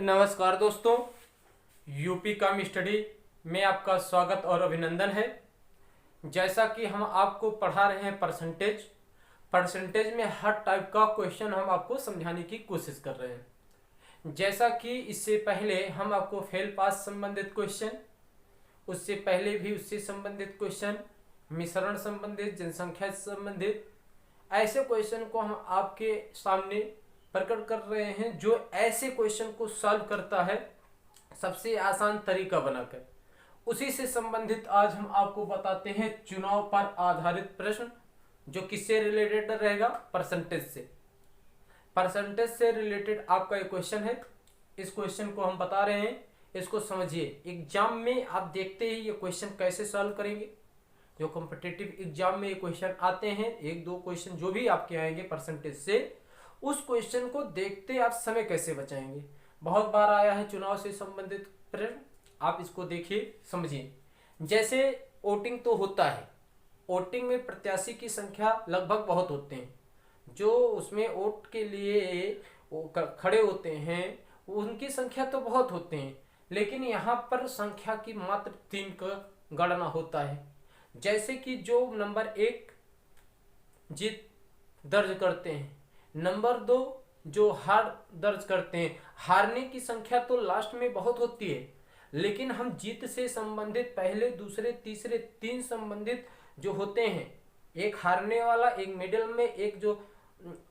नमस्कार दोस्तों, यूपी कम स्टडी में आपका स्वागत और अभिनंदन है। जैसा कि हम आपको पढ़ा रहे हैं परसेंटेज में हर टाइप का क्वेश्चन हम आपको समझाने की कोशिश कर रहे हैं। जैसा कि इससे पहले हम आपको फेल पास संबंधित क्वेश्चन, उससे पहले भी उससे संबंधित क्वेश्चन, मिश्रण संबंधित, जनसंख्या से संबंधित ऐसे क्वेश्चन को हम आपके सामने प्रकट कर रहे हैं, जो ऐसे क्वेश्चन को सॉल्व करता है सबसे आसान तरीका बनाकर। उसी से संबंधित आज हम आपको बताते हैं चुनाव पर आधारित प्रश्न, जो किससे रिलेटेड रहेगा? परसेंटेज से रिलेटेड आपका एक क्वेश्चन है। इस क्वेश्चन को हम बता रहे हैं, इसको समझिए। एग्जाम में आप देखते ही ये क्वेश्चन कैसे सॉल्व करेंगे। जो कॉम्पिटिटिव एग्जाम में ये क्वेश्चन आते हैं, एक दो क्वेश्चन जो भी आपके आएंगे परसेंटेज से, उस क्वेश्चन को देखते आप समय कैसे बचाएंगे। बहुत बार आया है चुनाव से संबंधित प्रश्न, आप इसको देखिए, समझिए। जैसे वोटिंग तो होता है, वोटिंग में प्रत्याशी की संख्या लगभग बहुत होते हैं, जो उसमें वोट के लिए खड़े होते हैं उनकी संख्या तो बहुत होते हैं, लेकिन यहाँ पर संख्या की मात्र 3 का गणना होता है। जैसे कि जो नंबर 1 जीत दर्ज करते हैं, नंबर 2 जो हार दर्ज करते हैं, हारने की संख्या तो लास्ट में बहुत होती है, लेकिन हम जीत से संबंधित पहले, दूसरे, तीसरे 3 संबंधित जो होते हैं, एक हारने वाला, एक मिडिल में, एक जो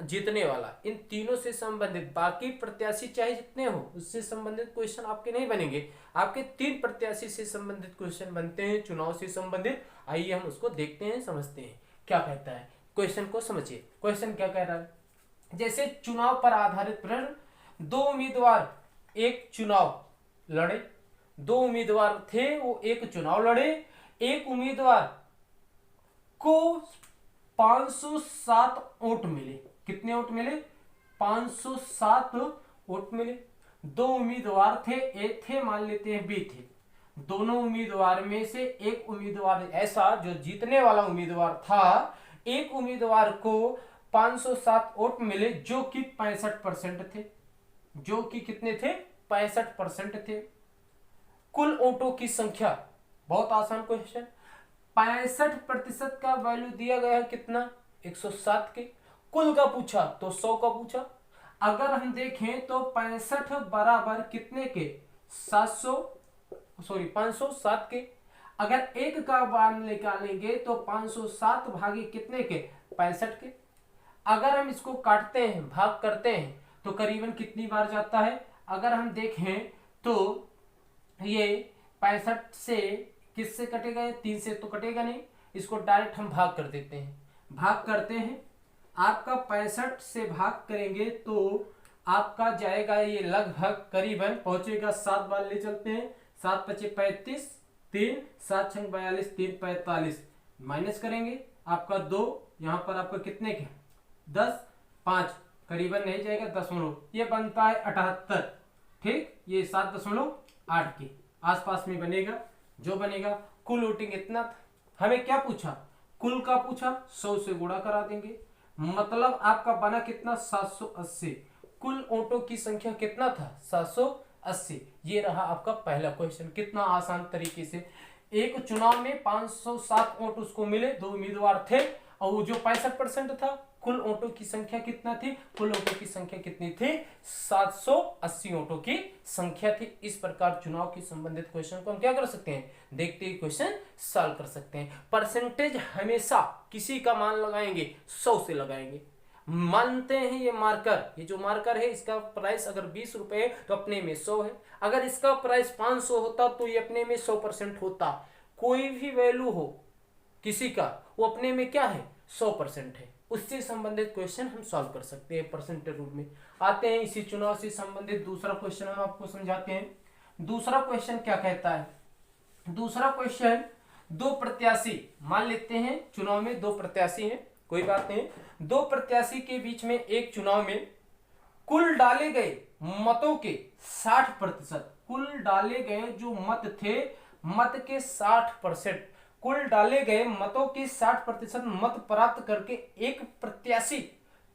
जीतने वाला, इन तीनों से संबंधित, बाकी प्रत्याशी चाहे जितने हो उससे संबंधित क्वेश्चन आपके नहीं बनेंगे। आपके 3 प्रत्याशी से संबंधित क्वेश्चन बनते हैं चुनाव से संबंधित। आइए हम उसको देखते हैं, समझते हैं क्या कहता है। क्वेश्चन को समझिए, क्वेश्चन क्या कह रहा है। जैसे चुनाव पर आधारित प्रश्न, 2 उम्मीदवार एक चुनाव लड़े, 2 उम्मीदवार थे, वो एक चुनाव लड़े। एक उम्मीदवार को 507 वोट मिले। कितने वोट मिले? 507 वोट मिले। 2 उम्मीदवार थे, ए थे, मान लेते हैं बी थे। दोनों उम्मीदवार में से एक उम्मीदवार ऐसा जो जीतने वाला उम्मीदवार था, एक उम्मीदवार को 507 वोट मिले, जो कि 65% थे। जो कि कितने थे? 65% थे। कुल वोटों की संख्या, बहुत आसान क्वेश्चन। 65% का वैल्यू दिया गया है कितना? 107 के। कुल का पूछा तो 100 का पूछा। अगर हम देखें तो 65 बराबर कितने के? 507 के। अगर एक का मान निकालेंगे तो 507 भागे कितने के? 65 के। अगर हम इसको काटते हैं, भाग करते हैं, तो करीबन कितनी बार जाता है? अगर हम देखें तो ये 65 से किससे कटेगा? 3 से तो कटेगा नहीं। इसको डायरेक्ट हम भाग कर देते हैं। भाग करते हैं, आपका 65 से भाग करेंगे तो आपका जाएगा ये लगभग करीबन पहुंचेगा 7 बार ले चलते हैं। 7 पचे 35, 3 7 6 42, 3 45, माइनस करेंगे आपका 2, यहाँ पर आपका कितने के? 10, 5 करीबन नहीं जाएगा, दशमलव, ये बनता है 78। ठीक, ये 7.8 के आसपास में बनेगा। जो बनेगा, कुल वोटिंग इतना था। हमें क्या पूछा? कुल का पूछा, 100 से गुणा करा देंगे, मतलब आपका बना कितना? 780। कुल वोटों की संख्या कितना था? 780। ये रहा आपका पहला क्वेश्चन। कितना आसान तरीके से। एक चुनाव में 507 वोट उसको मिले, 2 उम्मीदवार थे, और वो जो 65% था, कुल वोटों की संख्या कितना थी? कुल वोटों की संख्या कितनी थी? 780 वोटों की संख्या थी। इस प्रकार चुनाव की संबंधित क्वेश्चन को हम क्या कर सकते हैं? देखते ही क्वेश्चन सॉल्व कर सकते हैं। परसेंटेज हमेशा किसी का मान लगाएंगे, 100 से लगाएंगे। मानते हैं ये मार्कर, ये जो मार्कर है, इसका प्राइस अगर 20 रुपए है तो अपने में 100 है। अगर इसका प्राइस 500 होता तो ये अपने में 100% होता। कोई भी वैल्यू हो किसी का, वो अपने में क्या है? 100% है। उससे संबंधित क्वेश्चन हम सॉल्व कर सकते हैं परसेंटेज रूप में। आते हैं इसी चुनाव से संबंधित दूसरा क्वेश्चन हम आपको समझाते हैं। दूसरा क्वेश्चन क्या कहता है? दूसरा क्वेश्चन, 2 प्रत्याशी, मान लेते हैं चुनाव में 2 प्रत्याशी हैं, कोई बात नहीं। 2 प्रत्याशी के बीच में एक चुनाव में कुल डाले गए मतों के 60%, कुल डाले गए जो मत थे, मत के 60%, कुल डाले गए मतों के 60% मत प्राप्त करके एक प्रत्याशी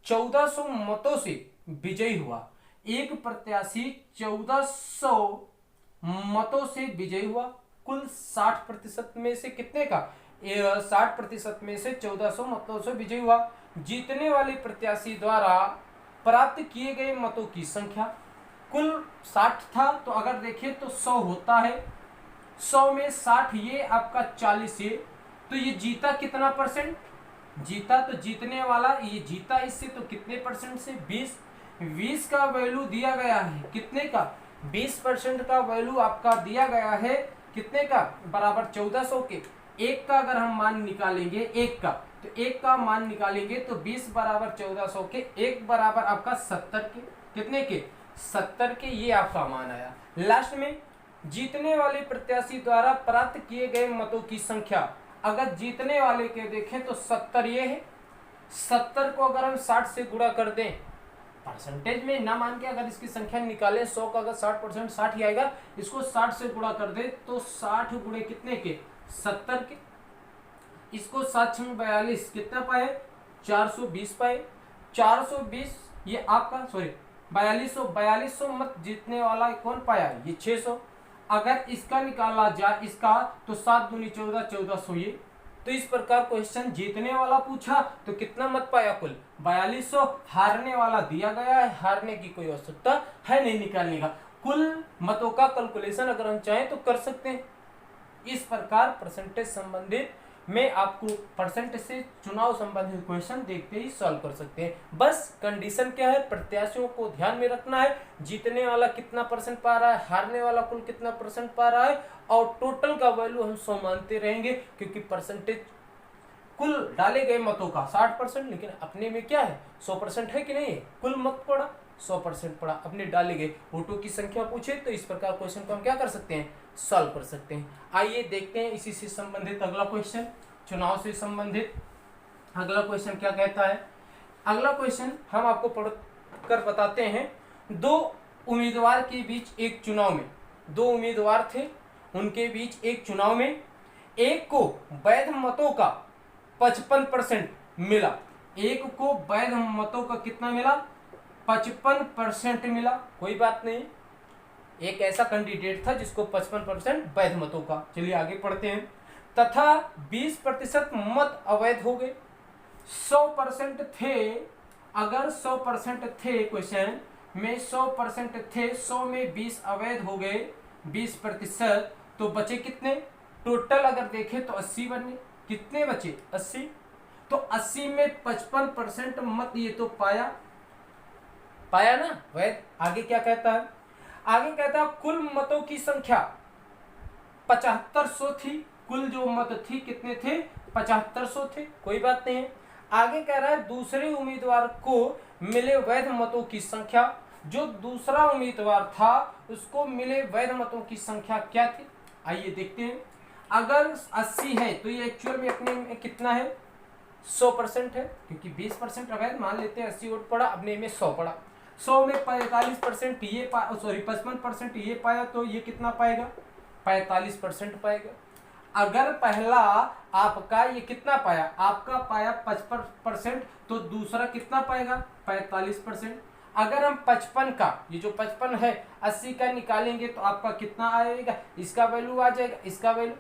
1400 मतों से विजयी हुआ। एक प्रत्याशी 1400 मतों से विजयी हुआ। कुल 60% में से कितने का, 60% में से 1400 मतों से विजयी हुआ। जीतने वाले प्रत्याशी द्वारा प्राप्त किए गए मतों की संख्या, कुल 60 था, तो अगर देखें तो 100 होता है, 100 में 60 ये आपका 40 ये, तो ये जीता कितना परसेंट, जीता तो जीतने वाला ये जीता इससे, तो कितने परसेंट से, 20 का वैल्यू दिया गया है, कितने का, 20% का वैल्यू आपका दिया गया है, कितने का, बराबर 1400 के। एक का अगर हम मान निकालेंगे, एक का, तो एक का मान निकालेंगे तो 20 बराबर 1400 के, एक बराबर आपका 70 के, कितने के, 70 के, ये आपका मान आया। लास्ट में जीतने वाले प्रत्याशी द्वारा प्राप्त किए गए मतों की संख्या, अगर जीतने वाले के देखें तो 70 ये है, 70 को अगर हम 60 से गुणा कर दें, परसेंटेज में ना मान के अगर इसकी संख्या निकालें, 100 का अगर 60% 60 ही आएगा, इसको 60 से गुणा कर दे तो 60 गुणे कितने के, 70 के, इसको 7 × 42 कितना पाए, 420 पाए, 420 ये आपका, सॉरी 4200 मत जीतने वाला कौन पाया, ये 600। अगर इसका निकाला जाए इसका, तो 7 दूनी 14, 1400 ये। तो इस प्रकार क्वेश्चन जीतने वाला पूछा तो कितना मत पाया, कुल 4200, हारने वाला दिया गया है, हारने की कोई आवश्यकता है नहीं निकालने का। कुल मतों का कैलकुलेशन अगर हम चाहें तो कर सकते हैं। इस प्रकार परसेंटेज संबंधित में आपको परसेंटेज से चुनाव संबंधित क्वेश्चन देखते ही सॉल्व कर सकते हैं। बस कंडीशन क्या है, प्रत्याशियों को ध्यान में रखना है, जीतने वाला कितना परसेंट पा रहा है, हारने वाला कुल कितना परसेंट पा रहा है, और टोटल का वैल्यू हम 100 मानते रहेंगे, क्योंकि परसेंटेज कुल डाले गए मतों का 60%, लेकिन अपने में क्या है 100% है कि नहीं है, कुल मत पड़ा 100% पड़ा, अपने डाले गए वोटों की संख्या पूछे तो इस प्रकार क्वेश्चन को हम क्या कर सकते हैं, सॉल्व कर सकते हैं। आइए देखते हैं इसी से संबंधित अगला क्वेश्चन, चुनाव से संबंधित अगला क्वेश्चन क्या कहता है। अगला क्वेश्चन हम आपको पढ़ कर बताते हैं। दो उम्मीदवार के बीच एक चुनाव में, दो उम्मीदवार थे, उनके बीच एक चुनाव में एक को वैध मतों का 55% मिला, एक को वैध मतों का कितना मिला, 55% मिला। कोई बात नहीं, एक ऐसा कैंडिडेट था जिसको 55% वैध मतों का। चलिए आगे पढ़ते हैं। तथा 20% मत अवैध हो गए। 100% थे, अगर 100% थे, क्वेश्चन में 100% थे, 100 में 20 अवैध हो गए, 20%, तो बचे कितने, टोटल अगर देखें तो 80 बने, कितने बचे 80, तो 80 में 55% मत ये तो पाया ना वैध। आगे क्या कहता है, आगे कहता है कुल मतों की संख्या 7500 थी, कुल जो मत थी कितने थे, 7500 थे। कोई बात नहीं है। आगे कह रहा है दूसरे उम्मीदवार को मिले वैध मतों की संख्या, जो दूसरा उम्मीदवार था उसको मिले वैध मतों की संख्या क्या थी, आइए देखते हैं। अगर 80 है तो ये एक्चुअल में अपने में कितना है, 100% है, क्योंकि 20% अवैध मान लेते हैं, 80 वोट पड़ा, अपने में 100 पड़ा। 100 में 45% ये 55% ये पाया, तो ये कितना पाएगा, 45% पाएगा। अगर पहला आपका ये कितना पाया, आपका पाया 55%, तो दूसरा कितना पाएगा, 45%। अगर हम 55 का, ये जो 55 है 80 का निकालेंगे तो आपका कितना आएगा, इसका वैल्यू आ जाएगा, इसका वैल्यू,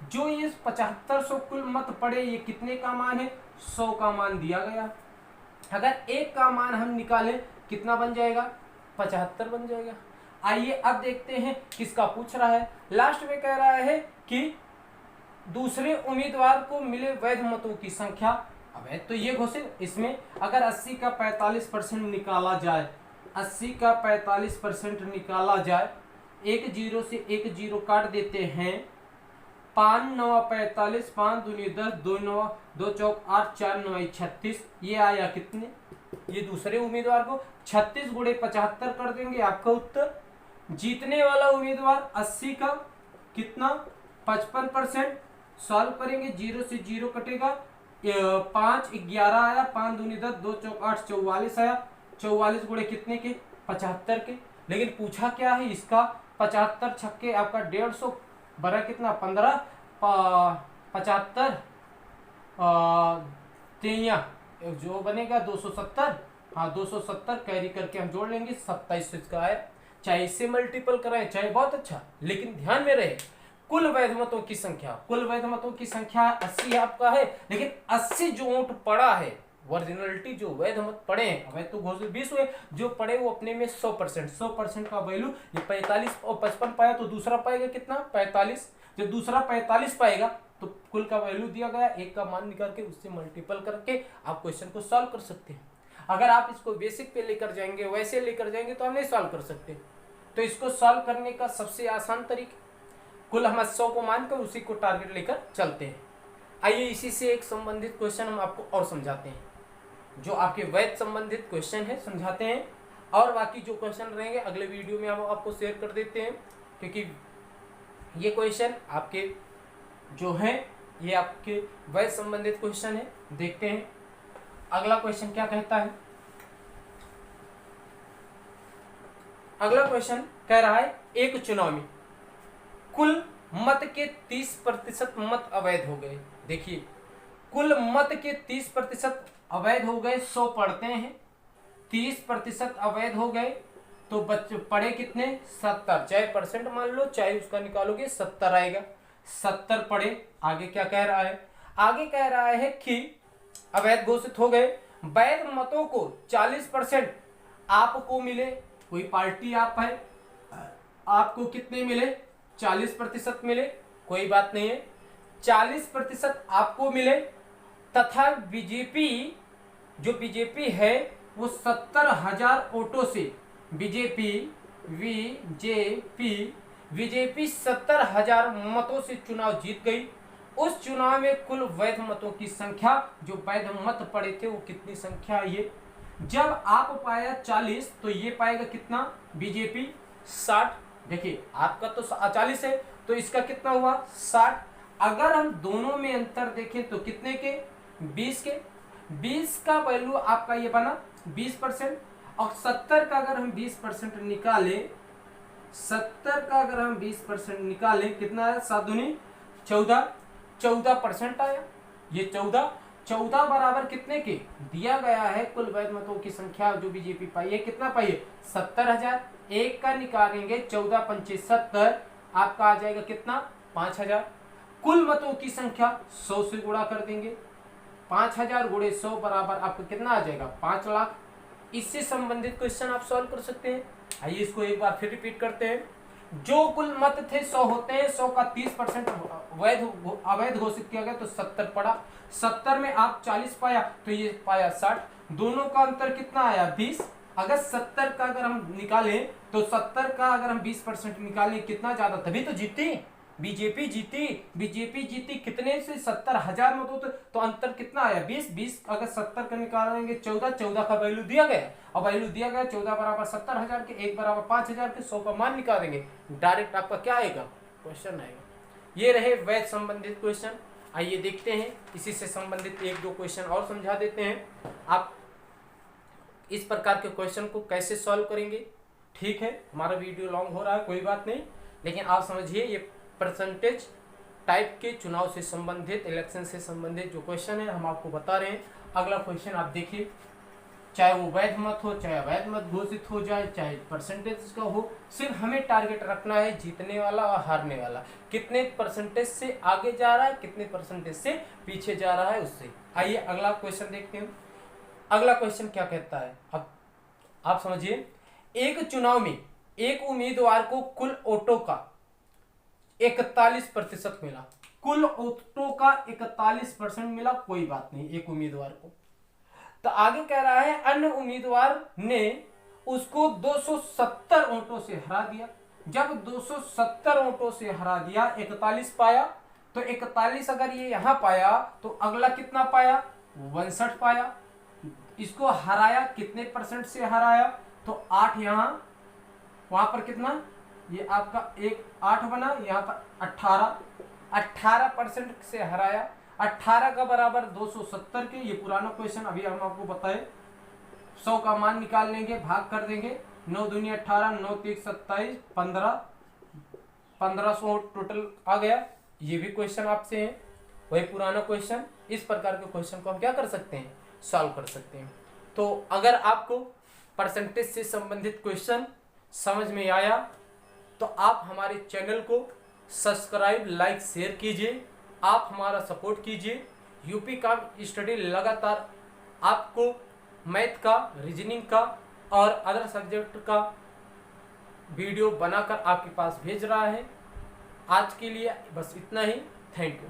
जो ये 7500 कुल मत पड़े, ये कितने का मान है, 100 का मान दिया गया। अगर एक का मान हम निकालें कितना बन जाएगा, 75 बन जाएगा। आइए अब देखते हैं किसका पूछ रहा है। लास्ट में कह रहा है कि दूसरे उम्मीदवार को मिले वैध मतों की संख्या, अवैध तो ये घोषित, इसमें अगर 80 का 45% निकाला जाए, 80 का 45% निकाला जाए, एक जीरो से एक जीरो काट देते हैं, 5 9 45, 5 दूनी 10, 2 9 2 चौक 8, 4 9 36, ये आया कितने, ये दूसरे उम्मीदवार को 36 गुणे 75 कर देंगे, आपका उत्तर। जीतने वाला उम्मीदवार 80 का कितना, 55%, सॉल्व करेंगे, 0 से 0 कटेगा, 5 11 आया, 5 दूनी 10, 2 चौक 8, 44 आया, 44 गुणे कितने के, 75 के। लेकिन पूछा क्या है इसका, 75 छक्के आपका 150, बड़ा कितना 15, 75 तेइया जो बनेगा 270, हाँ 270 कैरी करके हम जोड़ लेंगे, 27 इसका आया। चाहे इससे मल्टीपल कराएं चाहे, बहुत अच्छा, लेकिन ध्यान में रहे कुल वैध मतों की संख्या, कुल वैध मतों की संख्या 80 आपका है, लेकिन 80 जो वोट पड़ा है, ओरिजिनलिटी जो वैध मत पड़े हैं, अवैध तो घोषित 20 हुए, जो पड़े वो अपने में 100% का वैल्यू, ये 45 और 55 पाया तो दूसरा पाएगा कितना 45, जब दूसरा 45 पाएगा तो कुल का वैल्यू दिया गया, एक का मान निकाल के उससे मल्टीपल करके आप क्वेश्चन को सॉल्व कर सकते हैं। अगर आप इसको बेसिक पे लेकर जाएंगे, वैसे लेकर जाएंगे तो हम नहीं सॉल्व कर सकते। तो इसको सॉल्व करने का सबसे आसान तरीका, कुल हम 100 को मानकर उसी को टारगेट लेकर चलते हैं। आइए इसी से एक संबंधित क्वेश्चन हम आपको और समझाते हैं, जो आपके वैध संबंधित क्वेश्चन है समझाते हैं, और बाकी जो क्वेश्चन रहेंगे अगले वीडियो में हम आपको शेयर कर देते हैं, क्योंकि ये क्वेश्चन आपके जो हैं ये आपके वैध संबंधित क्वेश्चन है। देखते हैं अगला क्वेश्चन क्या कहता है। अगला क्वेश्चन कह रहा है एक चुनाव में कुल मत के 30% मत अवैध हो गए। देखिए कुल मत के 30% अवैध हो गए, 100 पढ़ते हैं, 30% अवैध हो गए तो बच्चे पढ़े कितने 70, चाहे परसेंट मान लो चाहे उसका निकालोगे 70 आएगा, 70 पढ़े। आगे क्या कह रहा है, आगे कह रहा है कि अवैध घोषित हो गए, वैध मतों को 40% आपको मिले, कोई पार्टी आप है, आपको कितने मिले 40% मिले, कोई बात नहीं है, 40% आपको मिले, तथा बीजेपी जो बीजेपी है वो 70,000 वोटों से बीजेपी 70,000 मतों से चुनाव जीत गई। उस चुनाव में कुल वैध मतों की संख्या, जो वैध मत पड़े थे वो कितनी संख्या है, ये जब आप पाया 40 तो ये पाएगा कितना बीजेपी 60। देखिए आपका तो 40 है तो इसका कितना हुआ 60। अगर हम दोनों में अंतर देखें तो कितने के 20 के, 20 का वैल्यू आपका ये बना 20%, और 70 का अगर हम 20% निकालें, 70 का अगर हम 20% निकालें कितना है 7 दूनी 14% आया। ये 14 बराबर कितने के दिया गया है, कुल वैध मतों की संख्या जो बीजेपी पाई है कितना पाई है 70,000, एक का निकालेंगे 14 पंचे 70, आपका आ जाएगा कितना 5,000। कुल मतों की संख्या 100 से गुणा कर देंगे, 5,000 गुणे 100 बराबर आपको कितना आ जाएगा 5 लाख। इससे संबंधित क्वेश्चन आप सॉल्व कर सकते हैं। आइए इसको एक बार फिर रिपीट करते हैं। जो कुल मत थे 100 होते हैं, 100 का 30% अवैध घोषित किया गया तो 70 पड़ा, 70 में आप 40 पाया तो ये पाया 60, दोनों का अंतर कितना आया 20। अगर 70 का अगर हम निकालें तो 70 का अगर हम 20% निकालें कितना ज्यादा, तभी तो जीती बीजेपी जीती कितने से 70,000 मतों तो अंतर कितना आया 20 अगर 70 का निकालेंगे 14 का वैल्यू दिया गया, और वैल्यू दिया गया 14 बराबर 70,000 के, 1 बराबर 5,000 के, 100 का मान निकालेंगे, डायरेक्ट आपका क्या आएगा क्वेश्चन आएगा। ये रहे वैध संबंधित क्वेश्चन। आइए देखते हैं इसी से संबंधित एक दो क्वेश्चन और समझा देते हैं, आप इस प्रकार के क्वेश्चन को कैसे सॉल्व करेंगे। ठीक है हमारा वीडियो लॉन्ग हो रहा है कोई बात नहीं, लेकिन आप समझिए ये परसेंटेज टाइप के चुनाव से संबंधित, इलेक्शन से संबंधित जो क्वेश्चन है हम आपको बता रहे हैं। अगला क्वेश्चन आप देखिए, चाहे वो वैध मत हो चाहे अवैध मत घोषित हो जाए, चाहे परसेंटेज का हो, सिर्फ हमें टारगेट रखना है जीतने वाला और हारने वाला, कितने परसेंटेज से आगे जा रहा है कितने परसेंटेज से पीछे जा रहा है उससे। आइए अगला क्वेश्चन देखते हैं। अगला क्वेश्चन क्या कहता है, अब आप समझिए, एक चुनाव में एक उम्मीदवार को कुल वोटों का 41% मिला, कुल वोटों का 41% मिला, कोई बात नहीं एक उम्मीदवार को। तो आगे कह रहा है अन्य उम्मीदवार ने उसको 270 वोटों से हरा दिया। जब 270 वोटों से हरा दिया, 41 पाया, तो 41 अगर ये यहां पाया तो अगला कितना पाया 62 पाया। इसको हराया कितने परसेंट से हराया, तो 8, यहां वहां पर कितना, ये आपका 8 बना, यहाँ पर 18% से हराया। 18 का बराबर 270 के, ये पुराना क्वेश्चन अभी हम आपको बताए। 100 का मान निकाल लेंगे, भाग कर देंगे, 9 दूनी 18, 9 3 27, 1500 टोटल आ गया। ये भी क्वेश्चन आपसे है, वही पुराना क्वेश्चन। इस प्रकार के क्वेश्चन को हम क्या कर सकते हैं सॉल्व कर सकते हैं। तो अगर आपको परसेंटेज से संबंधित क्वेश्चन समझ में आया तो आप हमारे चैनल को सब्सक्राइब, लाइक, शेयर कीजिए। आप हमारा सपोर्ट कीजिए। यूपी का स्टडी लगातार आपको मैथ का, रीजनिंग का और अदर सब्जेक्ट का वीडियो बनाकर आपके पास भेज रहा है। आज के लिए बस इतना ही। Thank you.